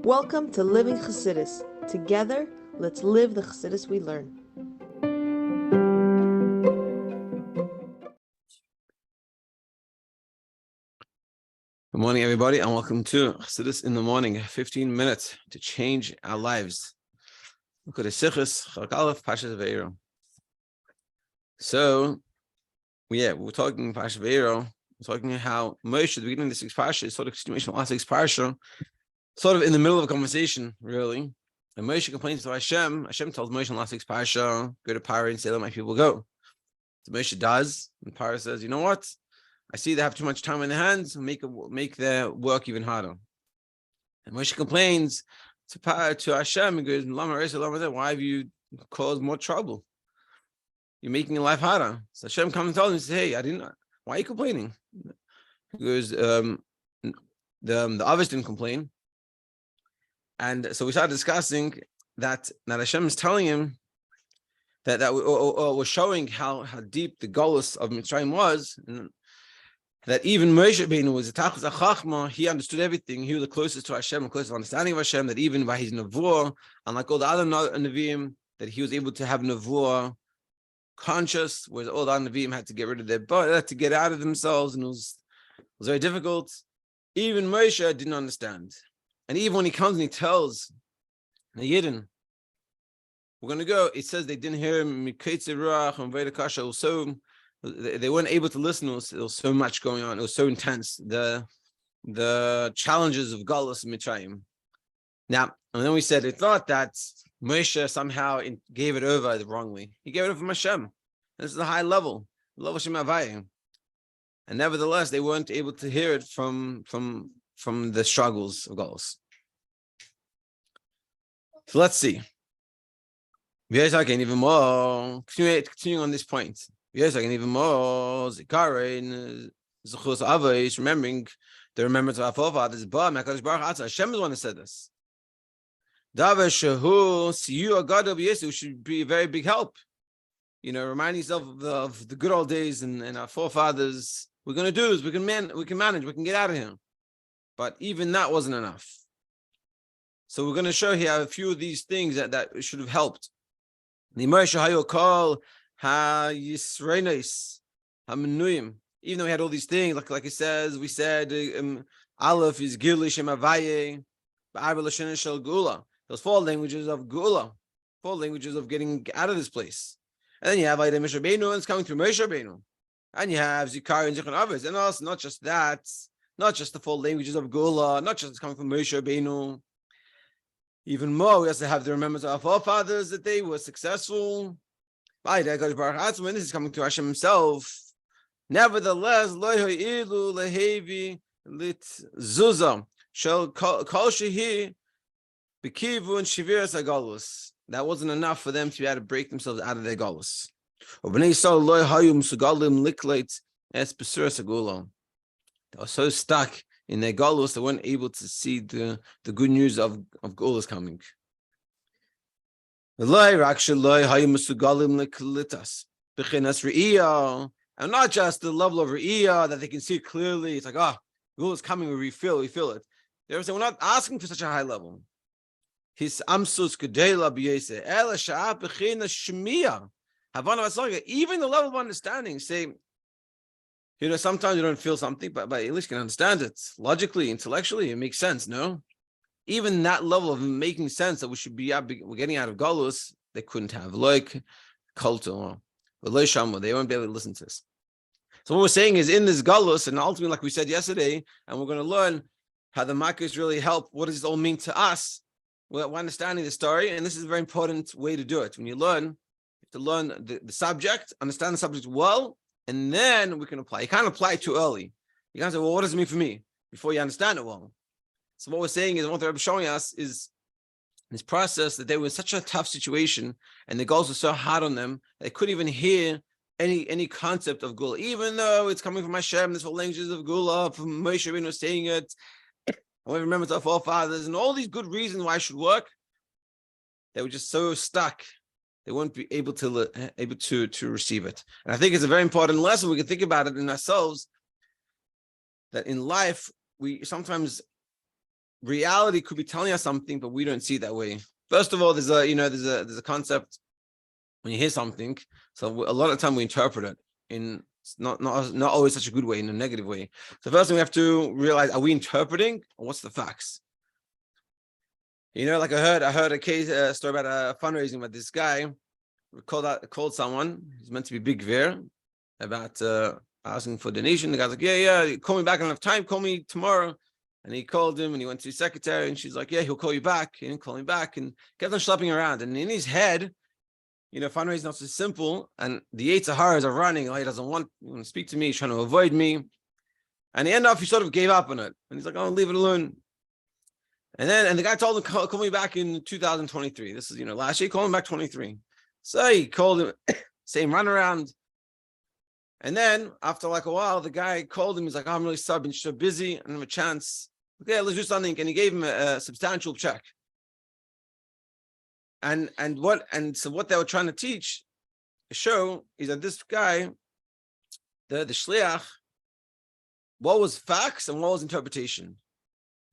Welcome to Living Chassidus. Together, let's live the Chassidus we learn. Good morning, everybody, and welcome to Chassidus in the Morning, 15 minutes to change our lives. Look at the Sichos, Chalak Aleph, Parshas Vaera. So, we're talking Parshas Vaera. We're talking how Moshe, at the beginning of the sixth Parsha, is sort of continuation of the last sixth Parsha, sort of in the middle of a conversation, really. And Moshe complains to Hashem. Hashem tells Moshe in the last sixth Parsha, go to Paro and say, let my people go. So Moshe does, and Paro says, you know what? I see they have too much time in their hands, make their work even harder. And Moshe complains to Hashem, he goes, why have you caused more trouble? You're making your life harder. So Hashem comes and tells him, he says, hey, why are you complaining? He goes, the others didn't complain. And so we started discussing that Hashem is telling him that was showing how deep the golus of Mitzrayim was, and that even Moshe Rabbeinu was a Tachlis HaChachma, he understood everything. He was the closest to Hashem, the closest understanding of Hashem, that even by his Nevuah, unlike all the other Nevi'im, that he was able to have Nevuah conscious, whereas all the other Nevi'im had to get rid of their body, had to get out of themselves, and it was very difficult. Even Moshe didn't understand. And even when he comes and he tells the Yidden, we're going to go, it says they didn't hear him, they weren't able to listen. It was so much going on. It was so intense. The challenges of Galus and Mitzrayim. Now, and then we said it's not that Moshe somehow gave it over wrongly. He gave it over from Hashem. This is a high level Shem Havayim. And nevertheless, they weren't able to hear it from the struggles of Galus. So let's see. Even more. Continuing on this point. Yes, I can even more. Zikarin, Zuchus Avos, remembering the remembrance of our forefathers. But Hashem is the one who said this. Davar Shehu Shiur Gadol B'Yesu should be a very big help. Remind yourself of the good old days and our forefathers. We're going to do is we can manage, we can get out of here. But even that wasn't enough. So we're going to show here a few of these things that should have helped. The Moshe Hayo call. Yisreinos, Hamenuyim. Even though we had all these things, like it says, we said Aleph is Gili Shem Havaye, Ba'arba L'Shen Shel Gula. Those 4 languages of Gula, 4 languages of getting out of this place. And then you have Moshe Rabbeinu, and it's coming through Moshe Rabbeinu. And you have Zikar and Zichron others. And also not just that, not just the 4 languages of Gula, not just it's coming from Moshe Rabbeinu. Even more, we also have the remembrance of our forefathers that they were successful. When this is coming to Hashem himself, nevertheless, that wasn't enough for them to be able to break themselves out of their galus. They were so stuck in their galus, they weren't able to see the good news of galus coming. And not just the level of Re'iyah that they can see clearly. It's like, Gula is coming, we feel it. They were saying, we're not asking for such a high level. His amsus gedela b'yese ela sha'at b'china shmiya havana v'asaga. Even the level of understanding, say, sometimes you don't feel something, but at least you can understand it logically, intellectually. It makes sense, no? Even that level of making sense that we should be we're getting out of Galus, they couldn't have. Like Kulto, they won't be able to listen to this. So what we're saying is in this Galus, and ultimately, like we said yesterday, and we're going to learn how the Makkos really help. What does this all mean to us? We're understanding the story, and this is a very important way to do it. When you learn, you have to learn the subject, understand the subject well, and then we can apply. You can't apply it too early. You can't say, well, what does it mean for me? Before you understand it well. So what we're saying is, what the Rebbe is showing us is this process that they were in such a tough situation, and the goals were so hard on them, they couldn't even hear any concept of Gula, even though it's coming from Hashem. This whole languages of Gula, from Moshe Rabbeinu saying it. I remember to our forefathers, and all these good reasons why it should work. They were just so stuck; they won't be able to receive it. And I think it's a very important lesson. We can think about it in ourselves. That in life we sometimes reality could be telling us something, but we don't see it that way. First of all, there's a concept when you hear something. So a lot of time we interpret it in not always such a good way, in a negative way. So first thing we have to realize: are we interpreting, or what's the facts? Like I heard a case story about a fundraising about this guy called someone. He's meant to be big Vaera about asking for donation. The guy's like, yeah, call me back. I don't have time. Call me tomorrow. And he called him, and he went to his secretary, and she's like, yeah, he'll call you back. He didn't call him back, and kept on schlepping around. And in his head, fundraising is not so simple, and the hara are running. Oh, he doesn't want to speak to me. He's trying to avoid me. And he ended up, he sort of gave up on it. And he's like, oh, leave it alone. And the guy told him, call me back in 2023. This is, last year, call him back 23. So he called him, same runaround. And then after like a while, the guy called him. He's like, oh, I'm really sorry, been so busy. I don't have a chance. Okay, let's do something. And he gave him a substantial check. And so what they were trying to show is that this guy, the shliach, what was facts and what was interpretation?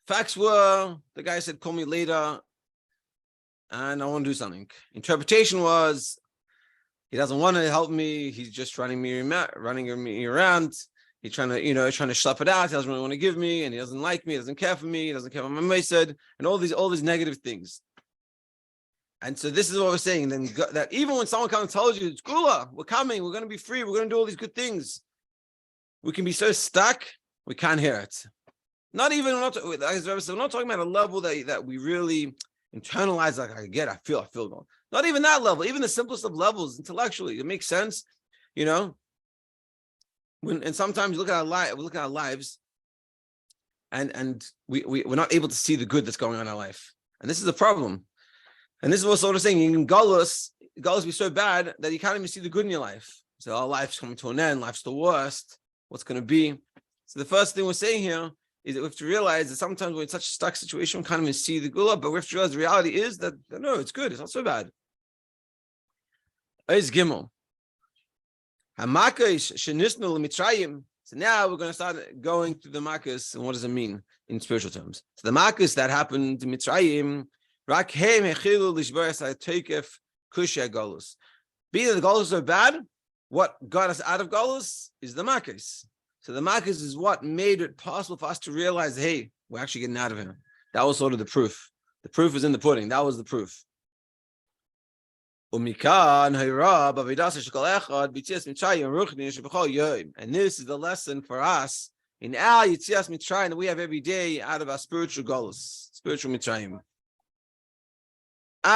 Facts were, the guy said, call me later, and I want to do something. Interpretation was, he doesn't want to help me. He's just running me around. He's trying to schlep it out. He doesn't really want to give me, and he doesn't like me. He doesn't care for me. He doesn't care for my message, and all these negative things. And so this is what we're saying. Then that even when someone comes and tells you, it's Gula, we're coming, we're going to be free, we're going to do all these good things, we can be so stuck, we can't hear it. Not even, we're not talking about a level that we really internalize, like I feel God. Not even that level, even the simplest of levels, intellectually, it makes sense, and sometimes we look at our lives, and we're not able to see the good that's going on in our life. And this is a problem. And this is what sort of saying, in Galus be so bad that you can't even see the good in your life. So our life's coming to an end, life's the worst, what's going to be? So the first thing we're saying here is that we have to realize that sometimes we're in such a stuck situation, we can't even see the gula, but we have to realize the reality is that, no, it's good, it's not so bad. Is Gimel. So now we're going to start going through the makas, and what does it mean in spiritual terms? So the makas that happened in Mitzrayim, being that the galus are bad, what got us out of galus is the makas. So the makas is what made it possible for us to realize, hey, we're actually getting out of here. That was sort of the proof. The proof is in the pudding. That was the proof. And this is the lesson for us in our Yetzias Mitzrayim that we have every day out of our spiritual galus, spiritual Mitzrayim. Even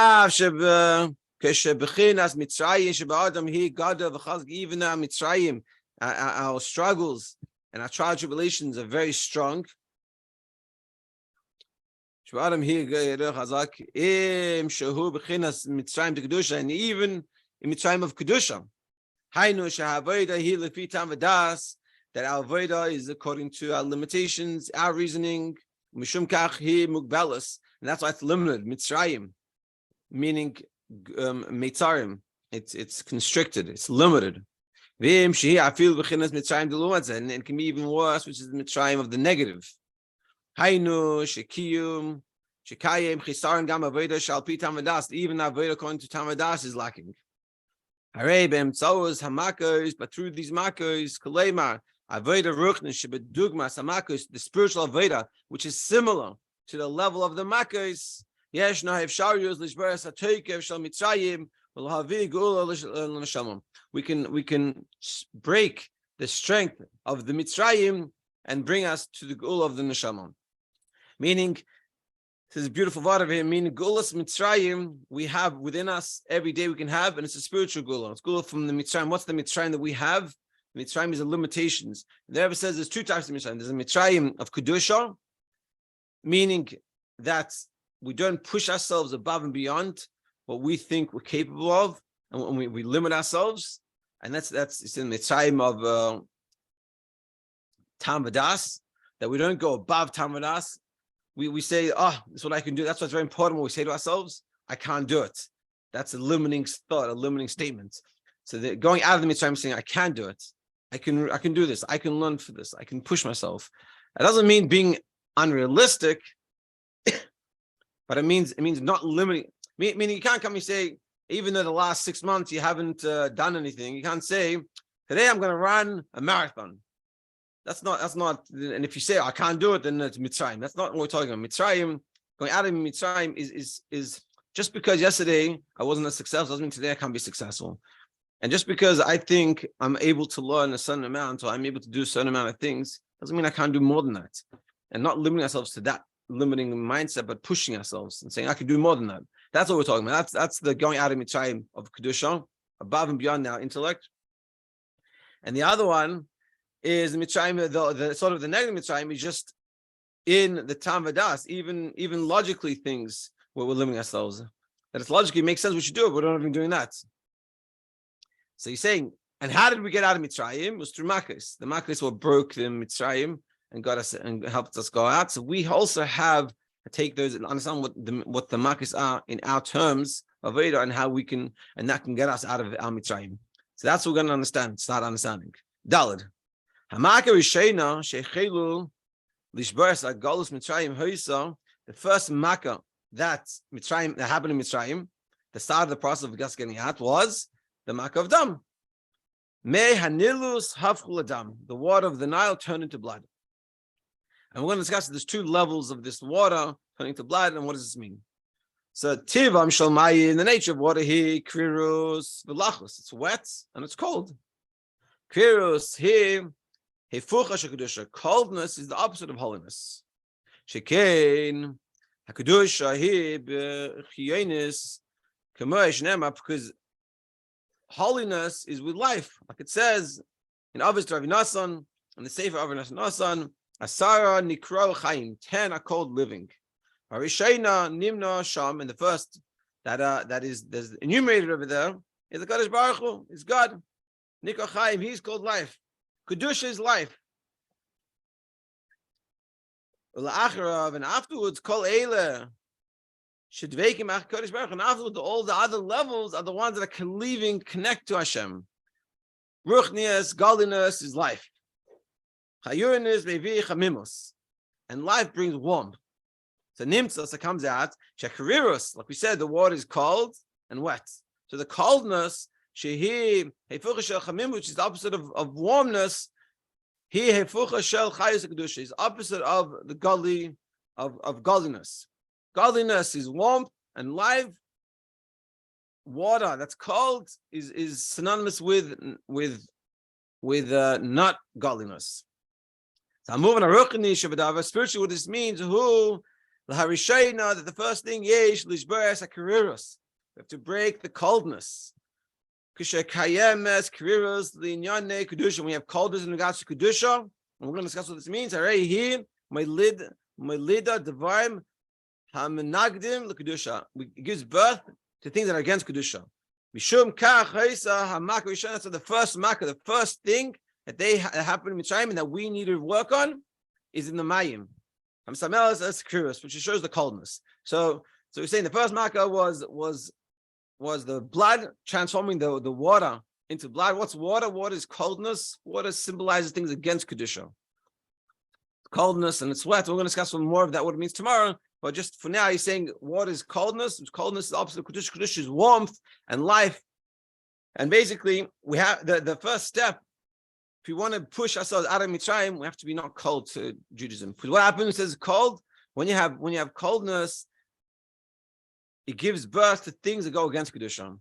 our Mitzrayim, our struggles and our trial tribulations are very strong. And even in Mitzrayim of Kedusha, that our Vaera is according to our limitations, our reasoning, and that's why it's limited. Mitzrayim, meaning Mitzarim, it's constricted, it's limited. And it can be even worse, which is the Mitzrayim of the negative. Even our Vaera according to Tamadas is lacking. But through these makos, the spiritual Vaera, which is similar to the level of the makos, we can break the strength of the Mitzrayim and bring us to the Gula of the Neshama. Meaning, this is a beautiful word over here, meaning Gulas Mitzrayim we have within us every day we can have, and it's a spiritual Gula. It's Gula from the Mitzrayim. What's the Mitzrayim that we have? The Mitzrayim is the limitations. And the Rebbe says there's two types of Mitzrayim. There's a Mitzrayim of Kedusha, meaning that we don't push ourselves above and beyond what we think we're capable of, and we limit ourselves. And that's it's in the Mitzrayim of Tam V'das, that we don't go above Tam V'das. We say, that's what I can do. That's what's very important when we say to ourselves, I can't do it. That's a limiting thought, a limiting statement. So going out of the Mitzrayim saying, I can do it. I can do this. I can learn for this. I can push myself. That doesn't mean being unrealistic. but it means not limiting. Meaning you can't come and say, even though the last 6 months you haven't done anything, you can't say, today I'm going to run a marathon. That's not. And if you say I can't do it, then it's Mitzrayim. That's not what we're talking about. Mitzrayim, going out of Mitzrayim is just because yesterday I wasn't as successful doesn't mean today I can't be successful. And just because I think I'm able to learn a certain amount or I'm able to do a certain amount of things doesn't mean I can't do more than that. And not limiting ourselves to that limiting mindset, but pushing ourselves and saying I can do more than that. That's what we're talking about. That's the going out of Mitzrayim of Kedusha, above and beyond our intellect. And the other one is the Mitzrayim, the sort of the negative Mitzrayim is just in the Tam Vadas, even logically things where we're limiting ourselves. That it's logically makes sense we should do it, but we're not even doing that. So you're saying, and how did we get out of Mitzrayim? It was through Makos. The Makos were broke the Mitzrayim and got us and helped us go out. So we also have to take those and understand what the Makos are in our terms of Vaera and how we can, and that can get us out of our Mitzrayim. So that's what we're going to understand, start understanding. Daled. Hamaka Rishena Shechelu Lishbaras Agolus Mitzrayim Hoisa. The first Makkah that happened in Mitzrayim, the start of the process of us getting out was the Makkah of Dam. Me Hanilus Hafchul Dam. The water of the Nile turned into blood. And we're going to discuss there's 2 levels of this water turning to blood, and what does this mean? So Tivam Shalmayi, in the nature of water here, Kvirus Velachus. It's wet and it's cold. Kvirus here, Hefucha Shekudusha. Coldness is the opposite of holiness. Shekain Hakudusha here, Bechiyanis, Kamosh Nema, because holiness is with life. Like it says in Avos Rav Nasan, in the Sefer of Rav Nasan, Asara Nikro Chaim, 10 are called living. Arishayna Nimna Sham, and the first that is there's enumerated over there is the Kadosh Baruch Hu, is God. Nikro Chaim, he's called life. Kedusha is life. And afterwards, Kol Eile Shedveikim Ach Kadosh Baruch Hu, and afterwards all the other levels are the ones that are connect to Hashem. Ruchnias, godliness is life. Chayurinus mevi chamimus, and life brings warmth. So nimtzas, it comes out shechariros, like we said, the water is cold and wet. So the coldness, shehi hefucha shel chamim, which is the opposite of warmness, he hefucha shel chayus kedusha, is opposite of the godly of godliness. Godliness is warmth and life. Water that's cold is synonymous with not godliness. So I'm moving a spiritually, what this means, who that the first thing yesh lishbaras hakariros. We have to break the coldness. Kishakayemes kariros linyane kedusha. We have coldness in regards to kedusha, and we're going to discuss what this means. Already here, my lida divine hamanagdim lekedusha. It gives birth to things that are against kedusha. Mishum kach haisa hamaka rishana. So the first makkah, the first thing that they happen in Mitzrayim and that we need to work on is in the Mayim. Hamsamelas as curious, which shows the coldness. So we're saying the first makkah was the blood transforming the water into blood. What's water? Water is coldness. Water symbolizes things against kedusha. Coldness and it's wet. We're going to discuss more of that, what it means tomorrow. But just for now, he's saying water is coldness. Coldness is the opposite of kedusha. Kedusha is warmth and life. And basically, we have the first step. If we want to push ourselves out of Mitzrayim, we have to be not cold to Judaism. Because what happens is cold, when you have coldness, it gives birth to things that go against Kedusha.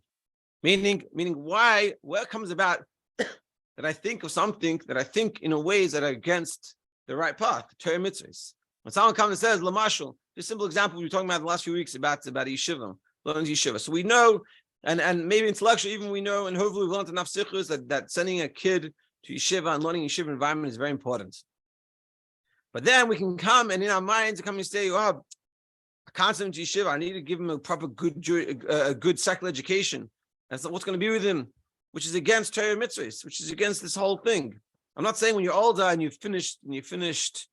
Meaning where it comes about that I think of something that I think in a ways that are against the right path, the Torah mitzvahs. When someone comes and says, Lamashal, just a simple example we were talking about the last few weeks about yeshiva, learning yeshiva. So we know, and maybe intellectually even we know, and hopefully we've learned enough sichus that sending a kid to yeshiva and learning yeshiva environment is very important. But then we can come and in our minds come and say, oh, I can't send him to yeshiva. I need to give him a proper good secular education. That's what's going to be with him, which is against Torah mitzvahs, which is against this whole thing. I'm not saying when you're older and you've finished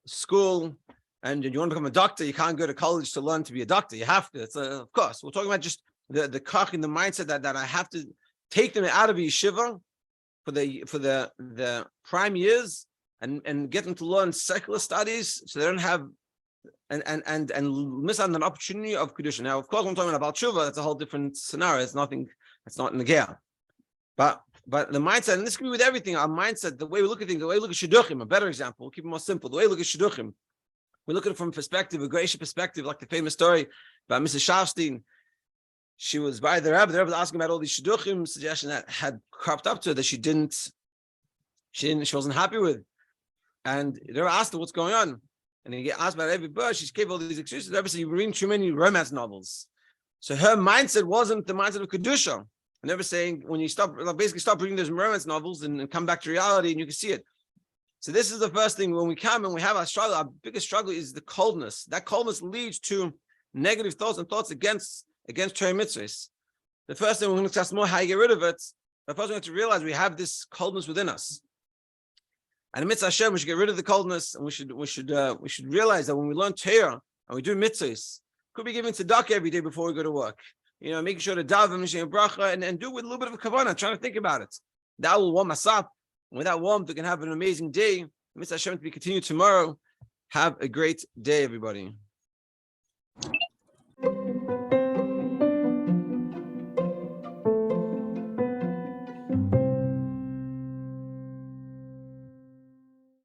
school and you want to become a doctor, you can't go to college to learn to be a doctor. You have to. It's of course. We're talking about just the kach in the mindset that I have to take them out of yeshiva for the prime years and get them to learn secular studies so they don't have miss out on an opportunity of kedusha. Now, of course, when I'm talking about tshuva, that's a whole different scenario. It's nothing. It's not negea. But the mindset, and this can be with everything. Our mindset, the way we look at things, the way we look at shidduchim. A better example, we'll keep it more simple. The way we look at shidduchim, we look at it from a perspective, a Geisha perspective, like the famous story about Mrs. Sharfstein. She was by the Rebbe. The Rebbe was asking about all these shidduchim suggestions that had cropped up to her that she wasn't happy with. And the Rebbe asked her what's going on. And he asked about every bird. She gave all these excuses. The Rebbe said, "You're reading too many romance novels." So her mindset wasn't the mindset of kedusha. And the Rebbe saying, when you stop reading those romance novels and come back to reality, and you can see it. So this is the first thing. When we come and we have our struggle, our biggest struggle is the coldness. That coldness leads to negative thoughts and thoughts against Torah mitzvahs. The first thing we're going to discuss more how you get rid of it. The first we have to realize we have this coldness within us. And in mitzvah Hashem, we should get rid of the coldness, and we should realize that when we learn Torah and we do mitzvahs, could be giving tzedakah every day before we go to work. Making sure to daven, mishing bracha, and do it with a little bit of a kavanah, trying to think about it. That will warm us up. And with that warmth, we can have an amazing day. Mitzvah Hashem to be continued tomorrow. Have a great day, everybody.